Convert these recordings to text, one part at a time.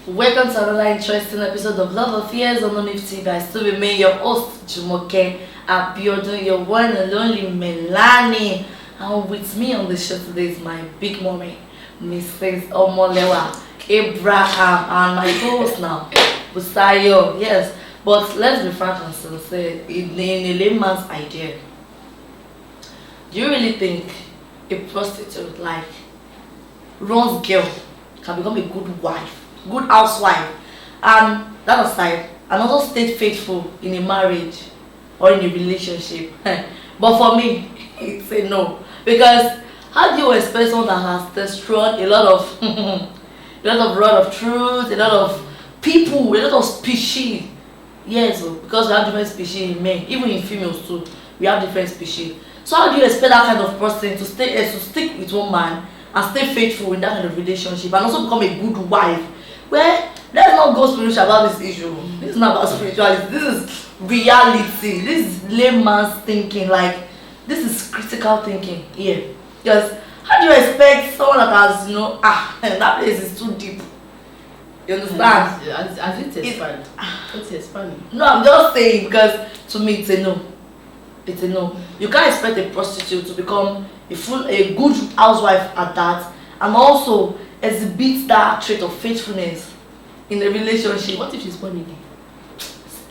Welcome to another interesting episode of Love Affairs on ONIF TV. I still remain your host, Jumoke Abiodun, your one and only Melanie. And with me on the show today is my big mommy, Mrs. Omolewa Abraham, and my co-host now, Busayo. Yes, but let's be frank and sincere, in a layman's idea, do you really think a prostitute, like, runs girl, can become a good wife? Good housewife, and that aside, and also stay faithful in a marriage or in a relationship? But for me, it's a no, because how do you expect someone that has destroyed a lot of a lot of rod of truth, a lot of people, a lot of species? Yes, because we have different species in men, even in females too, we have different species. So how do you expect that kind of person to stick with one man and stay faithful in that kind of relationship and also become a good wife? Well, let's not go spiritual about this issue. This is not about spirituality. This is reality. This is layman's thinking. Like, this is critical thinking here. Because how do you expect someone that has, that place is too deep? You understand? As it expand. What's expanding? No, I'm just saying, because to me it's a no. It's a no. You can't expect a prostitute to become a good housewife at that, and also exhibit that trait of faithfulness in a relationship. What if she's born again?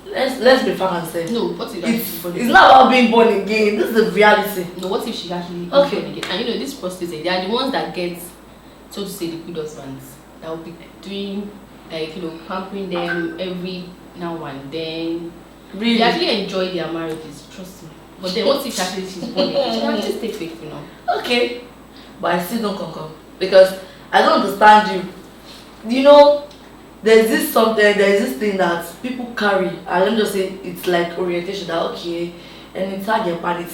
Let's be frank and say. No, what if she's born again? It's not about being born again. This is the reality. No, what if she actually born again? And these prostitutes, they are the ones that get, so to say, the good husbands. That will be doing, like, pampering them every now and then. Really? They actually enjoy their marriages, trust me. But then what if actually she's born again? She can just stay faithful now. Okay. But I still don't concur. Because I don't understand you. There's this thing that people carry, and let me just say it's like orientation that okay, and it's like your panic,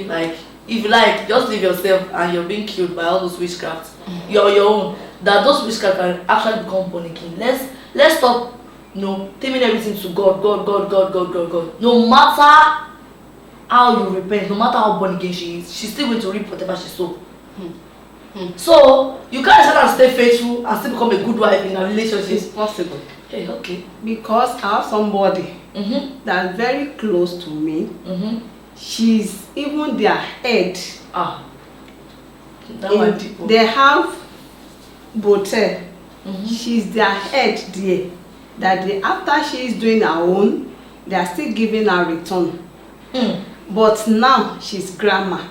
like if you like, just leave yourself and you're being killed by all those witchcraft. You're your own. That those witchcraft can actually become born again. Let's stop taming everything to God. No matter how you repent, no matter how born again she is, she's still going to reap whatever she sowed. So you can't expect her to stay faithful and still become a good wife in a relationship. It's possible. Hey, okay. Because I have somebody that's very close to me. She's even their head. They have botel. She's their head there. After she's doing her own, they are still giving her return. But now she's grandma.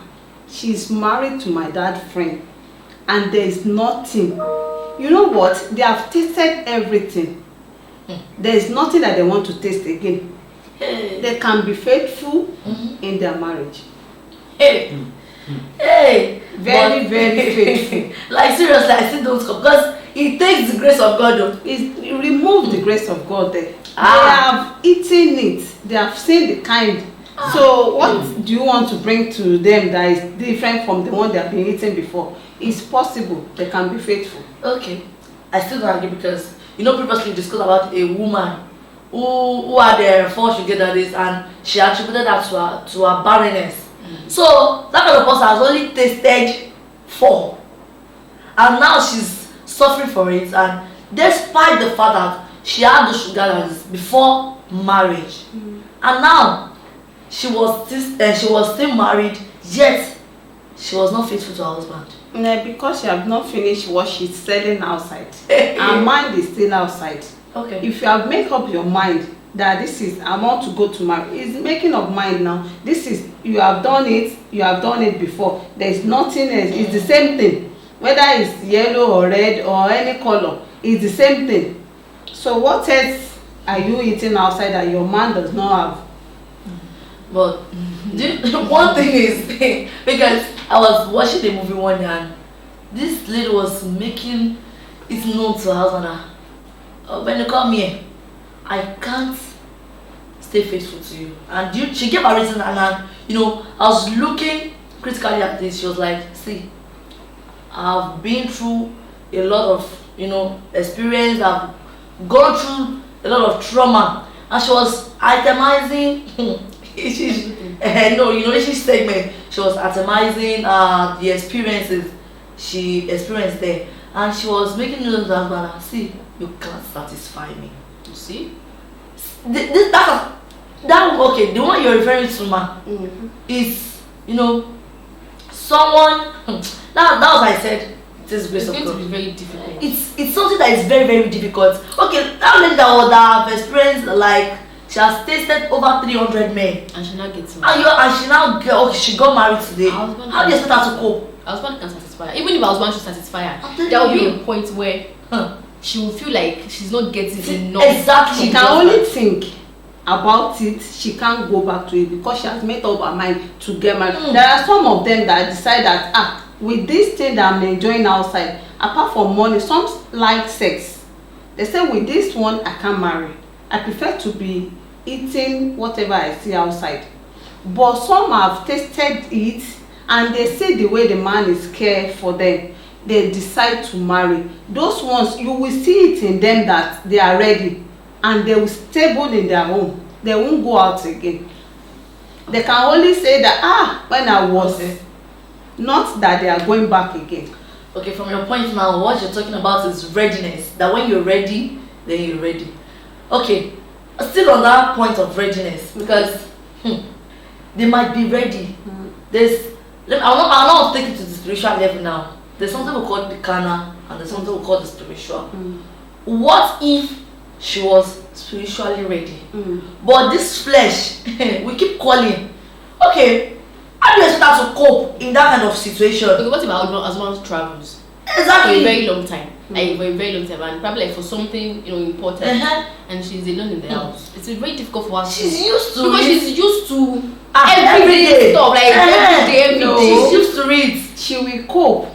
She's married to my dad's friend. And there is nothing. You know what? They have tasted everything. There is nothing that they want to taste again. They can be faithful in their marriage. Very, very faithful. Like seriously, I still don't come because it takes the grace of God though. It removes the grace of God there. They have eaten it. They have seen the kind. So what do you want to bring to them that is different from the one they have been eating before? It's possible they can be faithful. Okay, I still don't agree because previously we discussed about a woman who had their 4 sugar days and she attributed that to her barrenness. So that kind of person has only tasted 4, and now she's suffering for it. And despite the fact that she had the sugar daddies before marriage, and now she was still married, yet she was not faithful to her husband. Because she have not finished what she's selling outside. Her mind is still outside. Okay. If you have made up your mind that I want to go to marry, it's making up mind now. You have done it before. There's nothing else. It's the same thing. Whether it's yellow or red or any color, it's the same thing. So what else are you eating outside that your man does not have? But one thing is, because I was watching the movie one day and this lady was making it known to her husband, when you come here, I can't stay faithful to you. And she gave a reason, and I was looking critically at this. She was like, see, I've been through a lot of experience. I've gone through a lot of trauma, and she was itemizing each segment she was itemizing the experiences she experienced there, and she was making noise to the husband. See, you can't satisfy me. You see? That okay, the one you're referring to, ma, is, you know, someone. That was I said. It is grace of God. It's going to be very difficult. It's something that is very, very difficult. Okay, that lady that have experienced, like, she has tasted over 300 men, and she now gets married. And she got married today. How do you expect her to cope? Her husband can satisfy her. Even if her husband should satisfy her, there will be a point where she will feel like she's not getting enough. Exactly. She can only think about it. She can't go back to it because she has made up her mind to get married. There are some of them that decide that with this thing that I'm enjoying outside, apart from money, some like sex. They say with this one I can't marry. I prefer to be eating whatever I see outside. But some have tasted it and they see the way the man is cared for them. They decide to marry. Those ones, you will see it in them that they are ready and they will stable in their home. They won't go out again. They can only say that when I was, not that they are going back again. Okay, from your point now, what you're talking about is readiness. That when you're ready, then you're ready. Okay, still on that point of readiness, because they might be ready. I'll not take it to the spiritual level now. There's something we call the carnal and there's something we call the spiritual. What if she was spiritually ready, but this flesh we keep calling? Okay, how do you expect her to cope in that kind of situation? Okay, what if her husband travels exactly for a very long time, like for a very long time, and probably like for something important, and she's alone in the house? It's very difficult for her. She's used to because it. she's used to everyday stuff, like every day. She's used to it. She will cope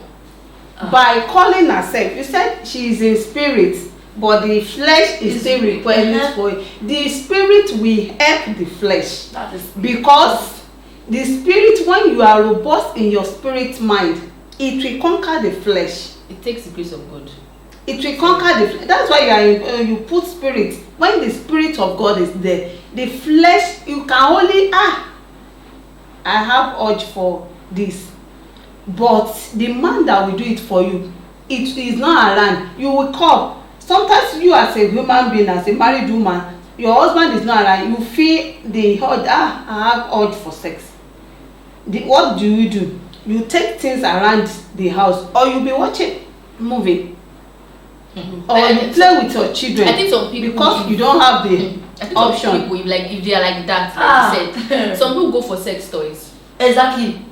by calling herself. You said she is in spirit, but the flesh is still required for it. The spirit will help the flesh. That is because the spirit, when you are robust in your spirit mind, it will conquer the flesh. It takes the grace of God. It will conquer the flesh. That's why you put spirit. When the spirit of God is there, the flesh, you can only I have urge for this, but the man that will do it for you, it is not around. You will come. Sometimes you as a human being, as a married woman, your husband is not around. You feel the urge. I have urge for sex. What do? You take things around the house, or you'll be watching movie, or you play with your children. I think some people, because you don't have the option. Some people, if they are like that, like you said, some people go for sex toys. Exactly.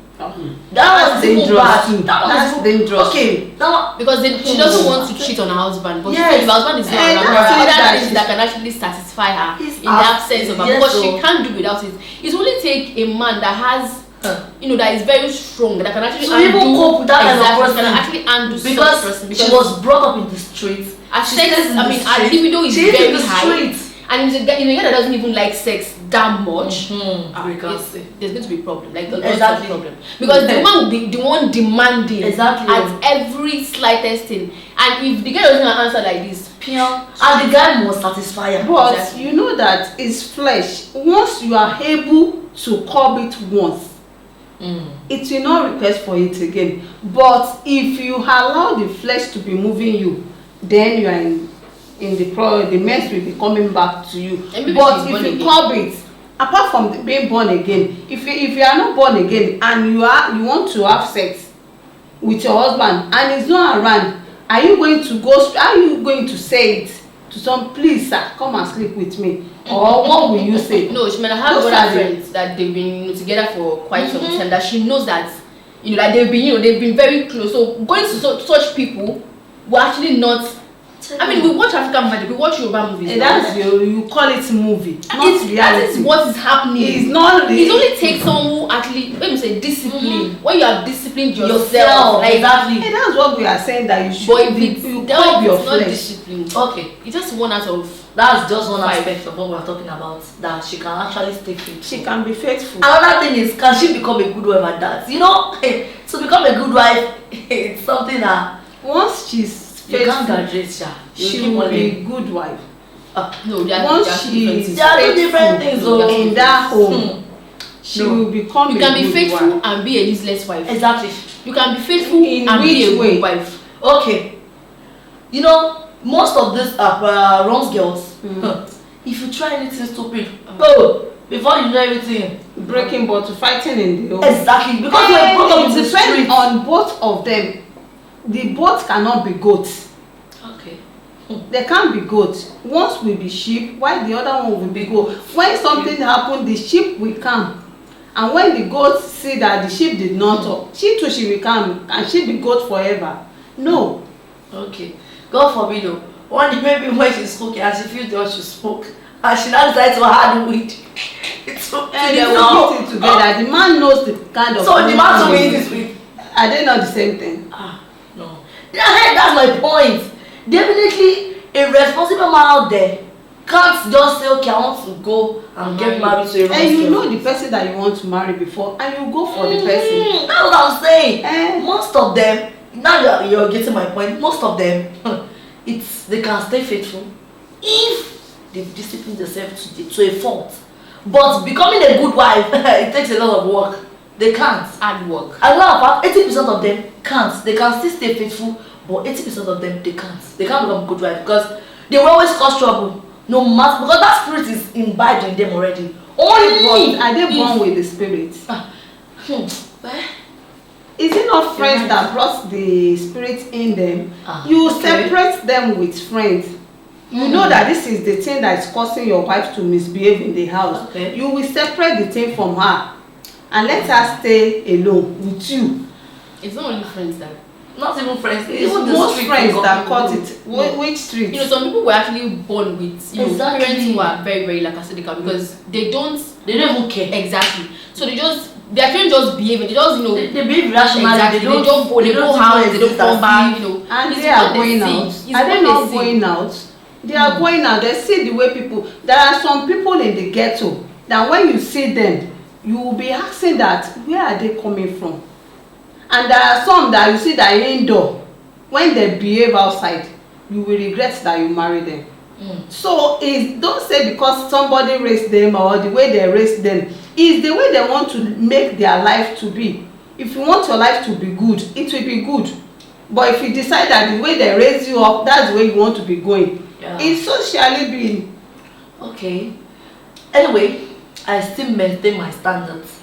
That's dangerous too. That's dangerous. Okay. Because she doesn't want to cheat on her husband, but if her husband is not around, that's other things that can actually satisfy her He's in that sense of her, yes, because she can't do without it. It only take a man that has, that is very strong, that can actually even cope with that kind of person. Can actually undo such person, because she was brought up in the streets. Her sex, her libido is very high. And if a guy that doesn't even like sex that much, there's going to be a problem. Like exactly. Problem. Because the woman will be the one demanding at every slightest thing. And if the guy doesn't answer like this, and the guy must satisfy her. But you know that it's flesh. Once you are able to curb it once, it will not request for it again. But if you allow the flesh to be moving you, then you are in the mess will be coming back to you. But if you curb it, apart from being born again, if you are not born again and you want to have sex with your husband and he's not around, are you going to say it to some, please sir, come and sleep with me? Or what will you say? No, she might have other friends that they've been together for quite some time, that she knows that that they've been very close. So going to such people will actually not. We watch African magic, we watch Yoruba movies. And that's you call it movie, not reality. That is what is happening. It's not real. It only takes someone who actually, when you say discipline, when you have disciplined yourself, like exactly. And that's what we are saying, that you should. But if you curb your flesh, not discipline. Okay, it's just one out of. That's just one aspect of what we're talking about. That she can actually stay faithful. She can be faithful. Another thing is, can she become a good wife at that? To become a good wife, it's something that once she's you can't graduate, she will be a good wife. No, once she is there are different things in that home, she will become. You can be faithful and be a useless wife. Exactly. You can be faithful and be a good wife. Okay. You know, most of these runs girls, if you try anything stupid, before you know everything, breaking bottle, fighting in the home. Exactly, because they broke up in the street. On both of them. The both cannot be goats. Okay. They can't be goats. Once will be sheep, while the other one will be goat. When something happen, the sheep will come. And when the goats see that the sheep did not talk, she too she will come. Can she be goat forever? No. Okay. God forbid though. One maybe when she's cooking and she feels what she spoke and she now decides to hard weed. It's okay. And they will put it together. The man knows the kind of. So the man to eat this weed. Are they not the same thing? No. That's my point. Definitely a responsible man out there can't just say, okay, I want to go and get married to a and you know the person that you want to marry before and you go for the person. That's what I'm saying. Most of them, now you're getting my point, most of them, they can stay faithful if they've disciplined themselves to a fault. But becoming a good wife, it takes a lot of work. They can't. Hard work. And now, 80% of them can't. They can still stay faithful, but 80% of them, they can't. They can't become a good wife because they will always cause trouble. No matter, because that spirit is imbibed in them already. Only are they born with the spirit? Is it not friends that brought the spirit in them? You separate them with friends. You know that this is the thing that is causing your wife to misbehave in the house. Okay. You will separate the thing from her and let her stay alone with you. It's not only friends that. Not even friends. It's most friends that caught it. Which street? You know, some people were actually born with parents who are very, very lackadaisical because they don't even care. Exactly. So their parents just behave. They just they behave rationally. Exactly. They go out. They don't come back. And they are going out. Are they not going out? They are going out. They see the way people. There are some people in the ghetto that when you see them, you will be asking that where are they coming from? And there are some that you see that indoor, when they behave outside, you will regret that you married them. So don't say because somebody raised them or the way they raised them, is the way they want to make their life to be. If you want your life to be good, it will be good. But if you decide that the way they raise you up, that's the way you want to be going, it's so shall it be. Okay. Anyway, I still maintain my standards.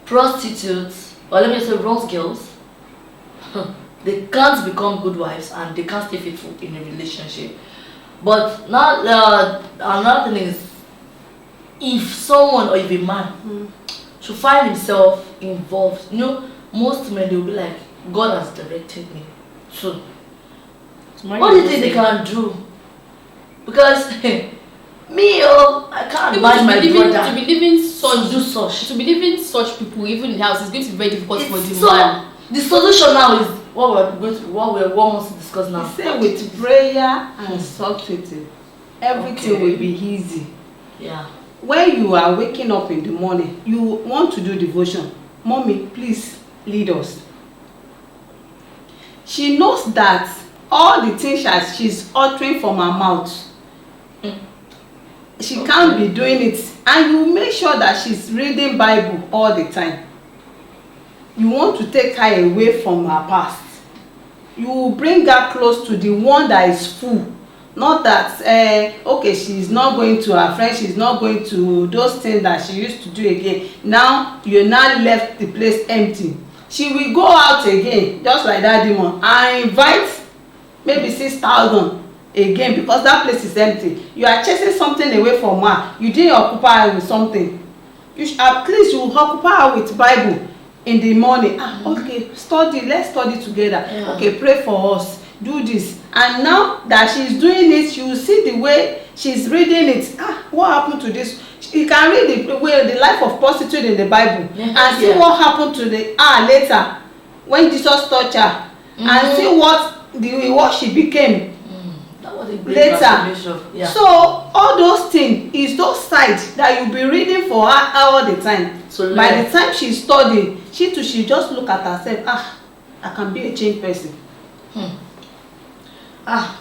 Prostitutes, or let me say runs girls, they can't become good wives and they can't stay faithful in a relationship. But now another thing is, if someone or if a man should find himself involved, most men, they will be like, God has directed me. So what do you think they can do? Because I can't imagine my brother to be living such people even in the house is going to be very difficult for the man. The solution now is what we want to discuss now. Say with prayer and substitute, everything will be easy. Yeah. When you are waking up in the morning, you want to do devotion. Mommy, please lead us. She knows that all the things that she's uttering from her mouth, she can't be doing it, and you make sure that she's reading Bible all the time. You want to take her away from her past. You bring her close to the one that is full. Not that okay, she's not going to her friends, she's not going to those things that she used to do again. Now you now left the place empty. She will go out again just like that demon and invite maybe 6,000 again because that place is empty. You are chasing something away from her. You didn't occupy her with something. At least you occupy her with Bible in the morning. Okay, study, let's study together. Okay, pray for us, do this. And now that she's doing it, you see the way she's reading it. What happened to this? You can read the life of prostitute in the Bible and see what happened to the later when Jesus touched her and see what she became later. So all those things is those sides that you'll be reading for her all the time. So by the time she's studying, she just look at herself. I can be a changed person.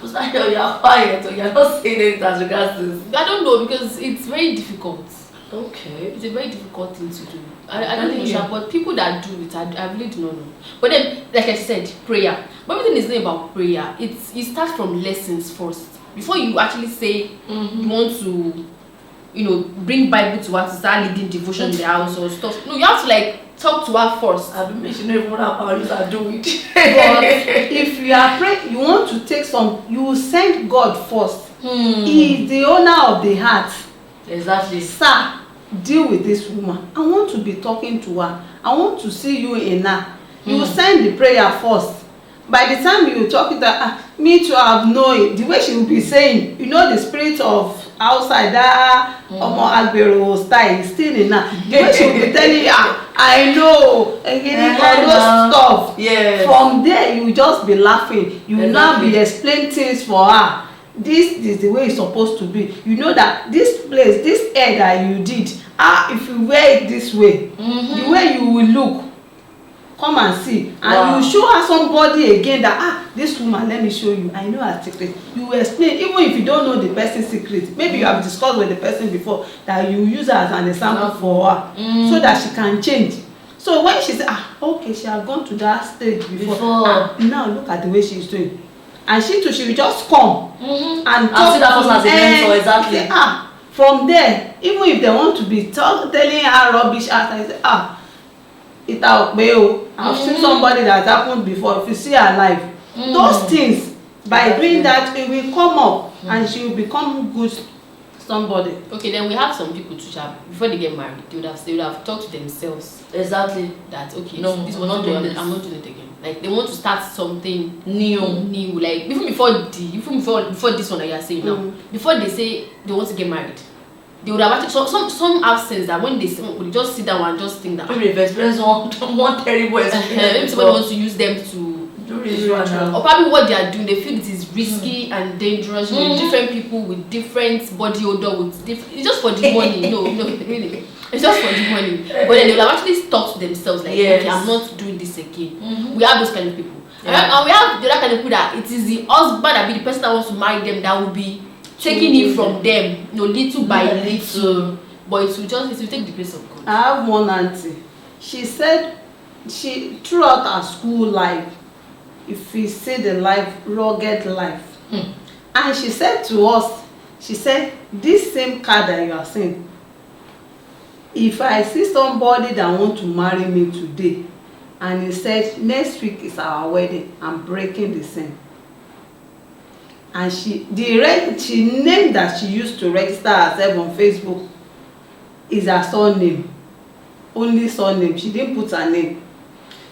Was that you're quiet or you're not saying anything as regards this? I don't know because it's very difficult. Okay. It's a very difficult thing to do. I don't think so, but people that do it, I really do not know. But then, like I said, prayer. But everything is not about prayer. It starts from lessons first. Before you actually say you want to, bring Bible to her to start leading devotion in the house or stuff. No, you have to like talk to her first. I've been mentioning even how you are doing it. But if you are praying, you want to take some, you send God first. He is the owner of the heart. Exactly. Sir, deal with this woman. I want to be talking to her. I want to see you in her. You send the prayer first. By the time you talk to her, me too, I have known the way she will be saying, the spirit of outside that Omo Agbero style is still in her. The way she will be telling you, I know, all those stuff. Yes. From there, you will just be laughing. You will now be explaining things for her. This is the way it's supposed to be. You know that this place, this hair that you did, if you wear it this way, the way you will look, come and see. And you show her somebody again that, this woman, let me show you. I know her secret. You will explain, even if you don't know the person's secret. Maybe you have discussed with the person before, that you use her as an example for her, so that she can change. So when she said, okay, she has gone to that stage before. Now look at the way she's doing. And she too, she will just come and talk see that person as a mentor. Exactly. From there, even if they want to be telling her rubbish, I say, I've seen somebody that happened before. If you see her life, those things, by doing that, it will come up and she will become good somebody. Okay, then we have some people to before they get married, they would have talked to themselves. Exactly. That No, this we're not doing this. I'm not doing it again. Like they want to start something new. Like even before this one that you are saying now, before they say they want to get married, they would have actually some have sense that when they just sit down and just think that maybe they've experienced one terrible experience. Maybe somebody wants to use them to do this one now. Or probably what they are doing, they feel it is risky and dangerous. Different people with different body odor, it's just for the money. No, really. It's just for the money. But then they will have actually talked to themselves like, okay, I'm not doing this again. We have those kind of people. And we have the other kind of people that it is the husband that be the person that wants to marry them that will be taking it from them, little by little. But it will take the place of God. I have one auntie. She said throughout her school life, if we say the life, rugged life. And she said to us, this same card that you are seeing, if I see somebody that want to marry me today, and he said next week is our wedding, I'm breaking the same. And she name that she used to register herself on Facebook is her surname, only surname. She didn't put her name.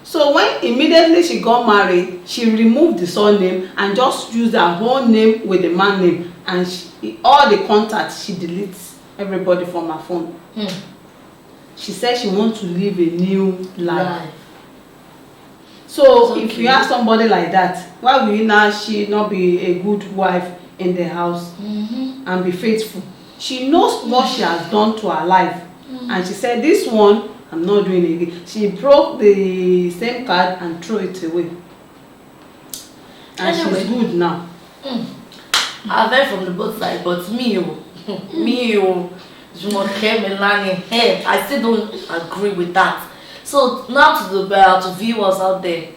So when immediately she got married, she removed the surname and just used her whole name with the man name, and all the contacts she deletes everybody from her phone. She said she wants to live a new life. So if you have somebody like that, why will she not be a good wife in the house and be faithful? She knows what she has done to her life, and she said, this one, I'm not doing it again. She broke the same card and threw it away. And she's good now. I've heard from the both sides, but I still don't agree with that. So now to the viewers out there,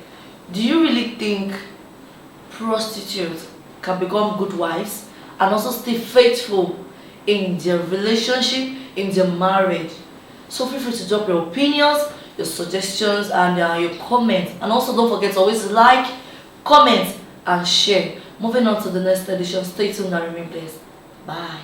do you really think prostitutes can become good wives and also stay faithful in their relationship, in their marriage? So feel free to drop your opinions, your suggestions, and your comments. And also don't forget to always like, comment, and share. Moving on to the next edition. Stay tuned and remain blessed. Bye.